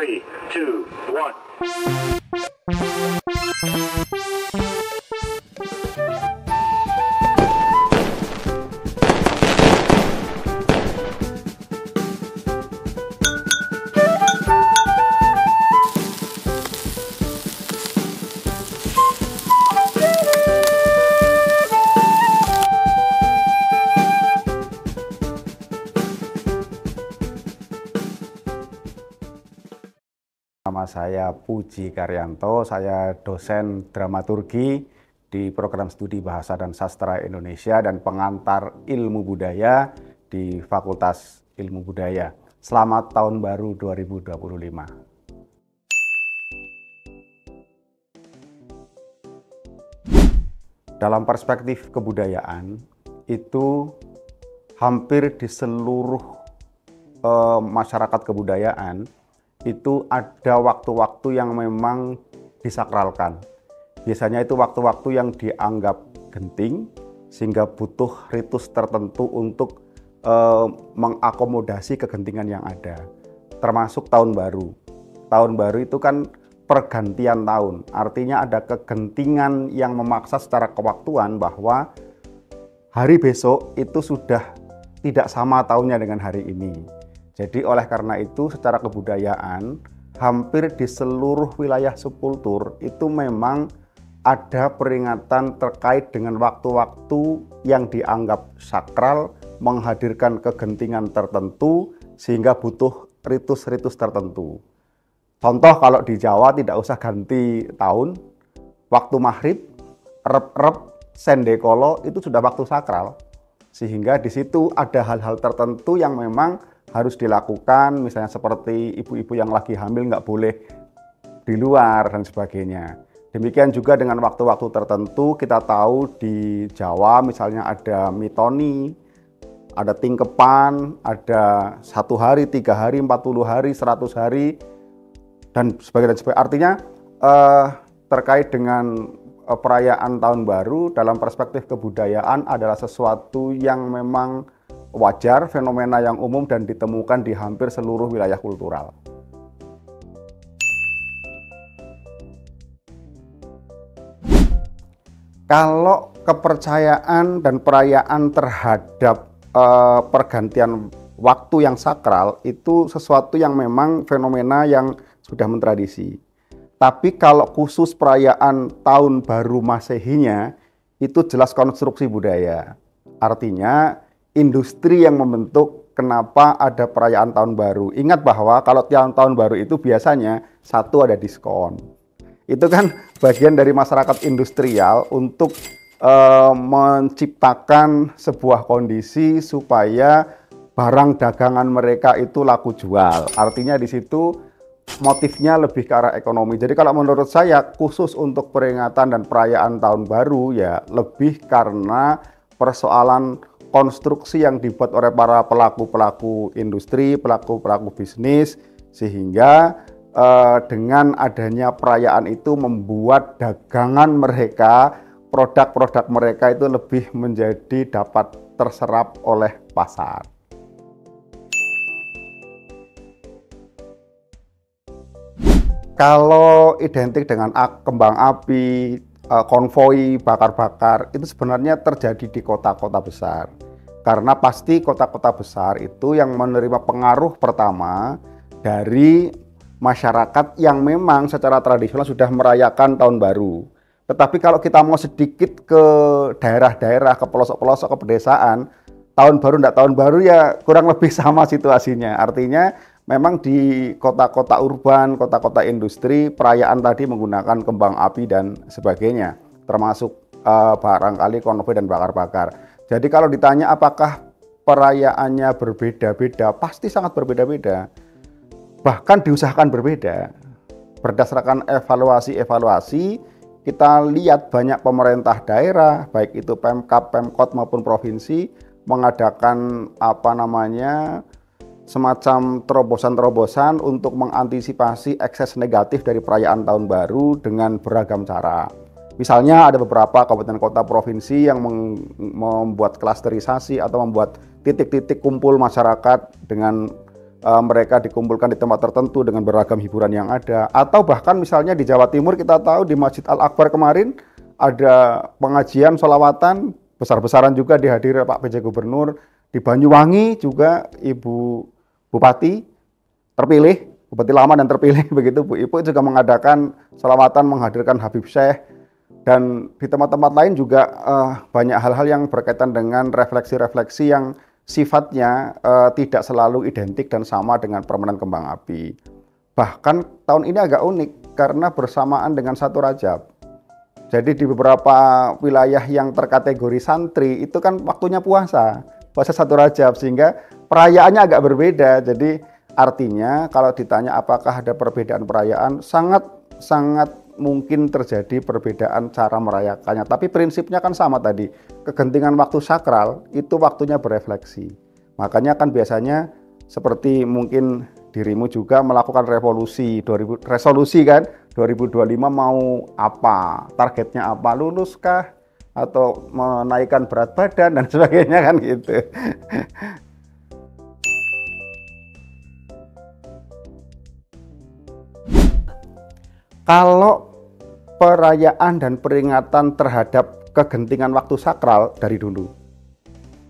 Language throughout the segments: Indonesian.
3, 2, 1. Nama saya Puji Karyanto, saya dosen dramaturgi di program studi Bahasa dan Sastra Indonesia dan pengantar ilmu budaya di Fakultas Ilmu Budaya. Selamat Tahun Baru 2025. Dalam perspektif kebudayaan, itu hampir di seluruh masyarakat kebudayaan itu ada waktu-waktu yang memang disakralkan. Biasanya itu waktu-waktu yang dianggap genting, sehingga butuh ritus tertentu untuk mengakomodasi kegentingan yang ada. Termasuk tahun baru. Tahun baru itu kan pergantian tahun, artinya ada kegentingan yang memaksa secara kewaktuan bahwa hari besok itu sudah tidak sama tahunnya dengan hari ini. Jadi oleh karena itu secara kebudayaan hampir di seluruh wilayah subkultur itu memang ada peringatan terkait dengan waktu-waktu yang dianggap sakral, menghadirkan kegentingan tertentu sehingga butuh ritus-ritus tertentu. Contoh kalau di Jawa tidak usah ganti tahun, waktu maghrib, rep-rep, sendekolo itu sudah waktu sakral. Sehingga di situ ada hal-hal tertentu yang memang harus dilakukan, misalnya seperti ibu-ibu yang lagi hamil nggak boleh di luar dan sebagainya. Demikian juga dengan waktu-waktu tertentu, kita tahu di Jawa misalnya ada mitoni, ada tingkepan, ada 1 hari, 3 hari, 40 hari, 100 hari, dan sebagainya. Artinya terkait dengan perayaan Tahun Baru dalam perspektif kebudayaan adalah sesuatu yang memang wajar, fenomena yang umum dan ditemukan di hampir seluruh wilayah kultural. Kalau kepercayaan dan perayaan terhadap pergantian waktu yang sakral itu sesuatu yang memang fenomena yang sudah mentradisi. Tapi kalau khusus perayaan Tahun Baru Masehinya itu jelas konstruksi budaya. Artinya industri yang membentuk kenapa ada perayaan Tahun Baru. Ingat bahwa kalau tahun baru itu biasanya satu ada diskon. Itu kan bagian dari masyarakat industrial untuk menciptakan sebuah kondisi supaya barang dagangan mereka itu laku jual. Artinya di situ motifnya lebih ke arah ekonomi. Jadi kalau menurut saya khusus untuk peringatan dan perayaan Tahun Baru ya lebih karena persoalan konstruksi yang dibuat oleh para pelaku-pelaku industri, pelaku-pelaku bisnis, sehingga dengan adanya perayaan itu membuat dagangan mereka, produk-produk mereka itu lebih menjadi dapat terserap oleh pasar. Kalau identik dengan kembang api, konvoi, bakar-bakar, itu sebenarnya terjadi di kota-kota besar. Karena pasti kota-kota besar itu yang menerima pengaruh pertama dari masyarakat yang memang secara tradisional sudah merayakan Tahun Baru. Tetapi kalau kita mau sedikit ke daerah-daerah, ke pelosok-pelosok, ke pedesaan, Tahun Baru enggak Tahun Baru ya kurang lebih sama situasinya. Artinya memang di kota-kota urban, kota-kota industri, perayaan tadi menggunakan kembang api dan sebagainya, termasuk barangkali konvoi dan bakar-bakar. Jadi kalau ditanya apakah perayaannya berbeda-beda, pasti sangat berbeda-beda. Bahkan diusahakan berbeda. Berdasarkan evaluasi, kita lihat banyak pemerintah daerah, baik itu Pemkab, Pemkot maupun provinsi, mengadakan semacam terobosan-terobosan untuk mengantisipasi ekses negatif dari perayaan Tahun Baru dengan beragam cara. Misalnya ada beberapa kabupaten kota provinsi yang membuat klasterisasi atau membuat titik-titik kumpul masyarakat dengan mereka dikumpulkan di tempat tertentu dengan beragam hiburan yang ada. Atau bahkan misalnya di Jawa Timur kita tahu di Masjid Al-Akbar kemarin ada pengajian sholawatan besar-besaran juga dihadiri Pak PJ Gubernur. Di Banyuwangi juga Ibu Bupati terpilih, Bupati lama dan terpilih begitu Bu Ipu juga mengadakan sholawatan menghadirkan Habib Syekh. Dan di tempat-tempat lain juga banyak hal-hal yang berkaitan dengan refleksi-refleksi yang sifatnya tidak selalu identik dan sama dengan permainan kembang api. Bahkan tahun ini agak unik karena bersamaan dengan 1 Rajab. Jadi di beberapa wilayah yang terkategori santri itu kan waktunya puasa 1 Rajab, sehingga perayaannya agak berbeda. Jadi artinya kalau ditanya apakah ada perbedaan perayaan, sangat mungkin terjadi perbedaan cara merayakannya. Tapi prinsipnya kan sama tadi, kegentingan waktu sakral itu waktunya berefleksi. Makanya kan biasanya seperti mungkin dirimu juga melakukan resolusi kan, 2025 mau apa, targetnya apa, luluskah, atau menaikkan berat badan dan sebagainya kan gitu. Kalau perayaan dan peringatan terhadap kegentingan waktu sakral dari dulu.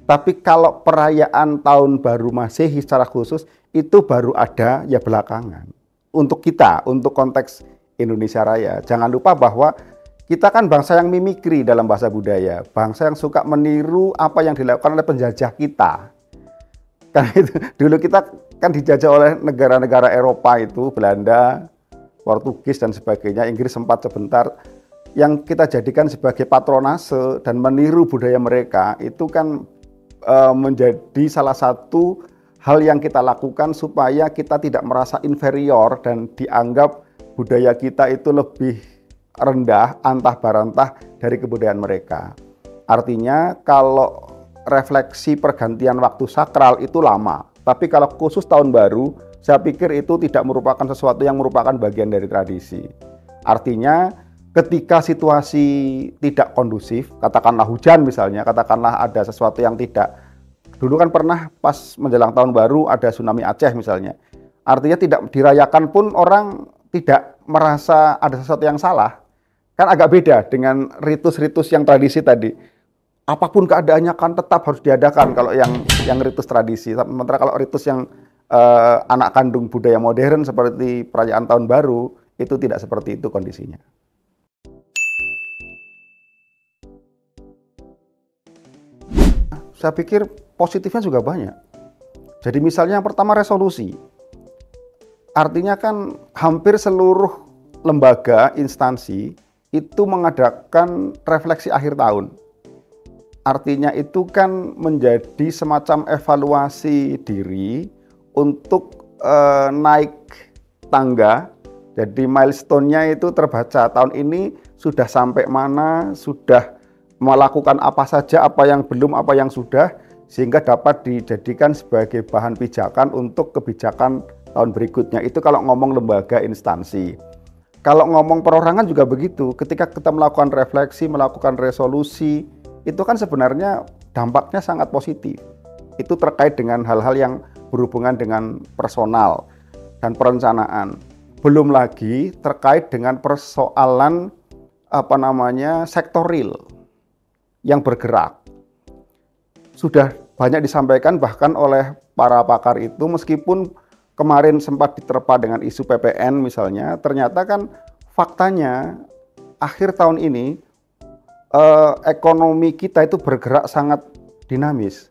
Tapi kalau perayaan tahun baru Masehi secara khusus itu baru ada ya belakangan. Untuk kita, untuk konteks Indonesia Raya, jangan lupa bahwa kita kan bangsa yang mimikri dalam bahasa budaya, bangsa yang suka meniru apa yang dilakukan oleh penjajah kita. Karena itu dulu kita kan dijajah oleh negara-negara Eropa itu, Belanda, Portugis dan sebagainya, Inggris sempat sebentar, yang kita jadikan sebagai patronase dan meniru budaya mereka itu kan menjadi salah satu hal yang kita lakukan supaya kita tidak merasa inferior dan dianggap budaya kita itu lebih rendah, antah barantah dari kebudayaan mereka. Artinya kalau refleksi pergantian waktu sakral itu lama, tapi kalau khusus tahun baru, saya pikir itu tidak merupakan sesuatu yang merupakan bagian dari tradisi. Artinya ketika situasi tidak kondusif, katakanlah hujan misalnya, katakanlah ada sesuatu yang tidak, dulu kan pernah pas menjelang tahun baru ada tsunami Aceh misalnya, artinya tidak dirayakan pun orang tidak merasa ada sesuatu yang salah. Kan agak beda dengan ritus-ritus yang tradisi tadi. Apapun keadaannya kan tetap harus diadakan kalau yang ritus tradisi. Sementara kalau ritus yang anak kandung budaya modern seperti perayaan tahun baru, itu tidak seperti itu kondisinya. Saya pikir positifnya juga banyak. Jadi misalnya yang pertama resolusi. Artinya kan hampir seluruh lembaga, instansi itu mengadakan refleksi akhir tahun. Artinya itu kan menjadi semacam evaluasi diri untuk naik tangga. Jadi milestone-nya itu terbaca. Tahun ini sudah sampai mana, sudah melakukan apa saja, apa yang belum, apa yang sudah, sehingga dapat dijadikan sebagai bahan pijakan untuk kebijakan tahun berikutnya. Itu kalau ngomong lembaga instansi. Kalau ngomong perorangan juga begitu. Ketika kita melakukan refleksi, melakukan resolusi, itu kan sebenarnya dampaknya sangat positif. Itu terkait dengan hal-hal yang berhubungan dengan personal dan perencanaan. Belum lagi terkait dengan persoalan sektor real yang bergerak. Sudah banyak disampaikan bahkan oleh para pakar itu, meskipun kemarin sempat diterpa dengan isu PPN misalnya, ternyata kan faktanya akhir tahun ini ekonomi kita itu bergerak sangat dinamis.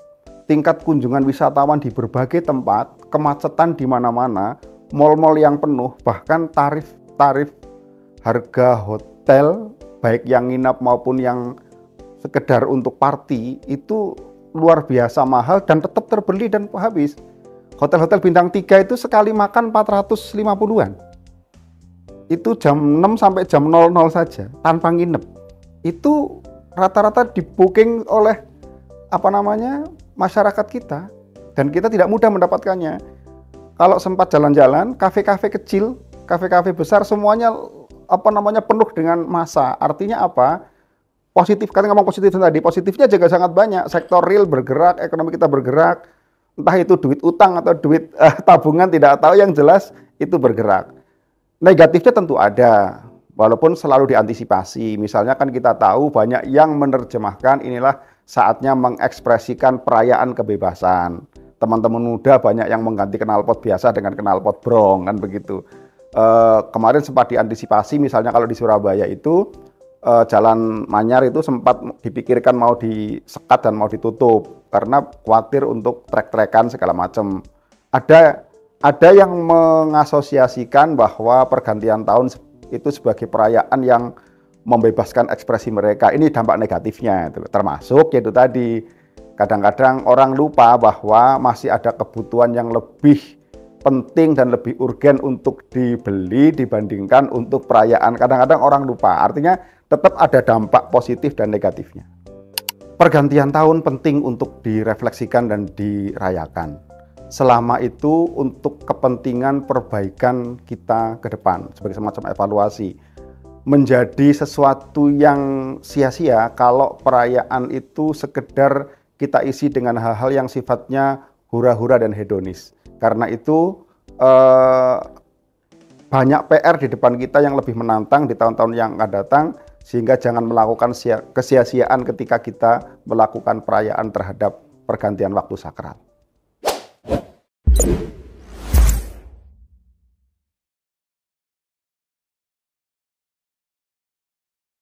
Tingkat kunjungan wisatawan di berbagai tempat, kemacetan di mana-mana, mal-mal yang penuh, bahkan tarif harga hotel, baik yang nginap maupun yang sekedar untuk party, itu luar biasa mahal dan tetap terbeli dan habis. Hotel-hotel bintang 3 itu sekali makan 450-an. Itu jam 6 sampai jam 00 saja, tanpa nginep. Itu rata-rata di-booking oleh masyarakat kita, dan kita tidak mudah mendapatkannya. Kalau sempat jalan-jalan, kafe-kafe kecil, kafe-kafe besar semuanya penuh dengan massa. Artinya apa? Positif, kan ngomong positif tadi, positifnya juga sangat banyak. Sektor real bergerak, ekonomi kita bergerak, entah itu duit utang atau duit tabungan, tidak tahu, yang jelas itu bergerak. Negatifnya tentu ada, walaupun selalu diantisipasi. Misalnya kan kita tahu banyak yang menerjemahkan inilah saatnya mengekspresikan perayaan kebebasan. Teman-teman muda banyak yang mengganti knalpot biasa dengan knalpot brong, kan begitu. Kemarin sempat diantisipasi, misalnya kalau di Surabaya itu Jalan Manyar itu sempat dipikirkan mau disekat dan mau ditutup karena khawatir untuk trek-trekan segala macam. Ada yang mengasosiasikan bahwa pergantian tahun itu sebagai perayaan yang membebaskan ekspresi mereka. Ini dampak negatifnya, termasuk yaitu tadi kadang-kadang orang lupa bahwa masih ada kebutuhan yang lebih penting dan lebih urgen untuk dibeli dibandingkan untuk perayaan. Kadang-kadang orang lupa, artinya tetap ada dampak positif dan negatifnya. Pergantian tahun penting untuk direfleksikan dan dirayakan. Selama itu untuk kepentingan perbaikan kita ke depan, sebagai semacam evaluasi. Menjadi sesuatu yang sia-sia kalau perayaan itu sekedar kita isi dengan hal-hal yang sifatnya hura-hura dan hedonis. Karena itu banyak PR di depan kita yang lebih menantang di tahun-tahun yang akan datang, sehingga jangan melakukan kesia-siaan ketika kita melakukan perayaan terhadap pergantian waktu sakral.